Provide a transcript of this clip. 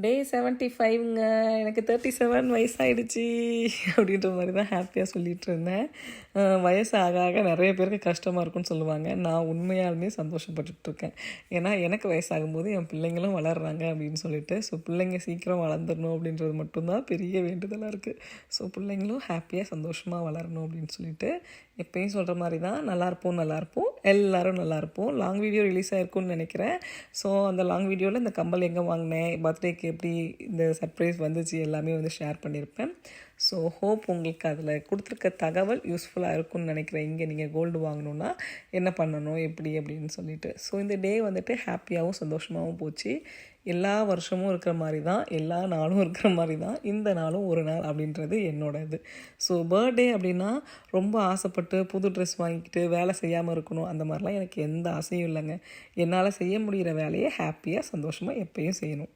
டே 75ங்க எனக்கு 37 வயசாயிடுச்சு அப்படின்ற மாதிரி தான் ஹாப்பியாக சொல்லிகிட்டு இருந்தேன். வயசு ஆக ஆக நிறைய பேருக்கு கஷ்டமாக இருக்குன்னு சொல்லுவாங்க. நான் உண்மையாலுமே சந்தோஷப்பட்டுட்ருக்கேன். ஏன்னா எனக்கு வயசாகும்போது என் பிள்ளைங்களும் வளர்கிறாங்க அப்படின்னு சொல்லிட்டு. ஸோ பிள்ளைங்க சீக்கிரம் வளர்ந்துடணும் அப்படின்றது மட்டும்தான் பெரிய வேண்டுதலாக இருக்குது. ஸோ பிள்ளைங்களும் ஹாப்பியாக சந்தோஷமாக வளரணும் அப்படின்னு சொல்லிட்டு எப்பயும் சொல்கிற மாதிரி தான் நல்லாயிருப்போம் எல்லோரும் நல்லாயிருப்போம். லாங் வீடியோ ரிலீஸ் ஆகிருக்குன்னு நினைக்கிறேன். ஸோ அந்த லாங் வீடியோவில் இந்த கம்பல் எங்கே வாங்கினேன், பர்த்டேக்கு எப்படி இந்த சர்ப்ரைஸ் வந்துச்சு எல்லாமே வந்து ஷேர் பண்ணியிருப்பேன். ஸோ ஹோப் உங்களுக்கு அதில் கொடுத்துருக்க தகவல் யூஸ்ஃபுல்லாக இருக்கும்னு நினைக்கிறேன். இங்கே நீங்கள் கோல்டு வாங்கணுன்னா என்ன பண்ணணும் எப்படி அப்படின்னு சொல்லிட்டு. ஸோ இந்த டே வந்துட்டு ஹாப்பியாகவும் சந்தோஷமாகவும் போச்சு. எல்லா வருஷமும் இருக்கிற மாதிரி தான், எல்லா நாளும் இருக்கிற மாதிரி தான் இந்த நாளும் ஒரு நாள் அப்படின்றது என்னோட இது. ஸோ பர்த்டே அப்படின்னா ரொம்ப ஆசைப்பட்டு புது ட்ரெஸ் வாங்கிக்கிட்டு வேலை செய்யாமல் இருக்கணும் அந்த மாதிரிலாம் எனக்கு எந்த ஆசையும் இல்லைங்க. என்னால் செய்ய முடிகிற வேலையை ஹாப்பியாக சந்தோஷமாக எப்பயும் செய்யணும்.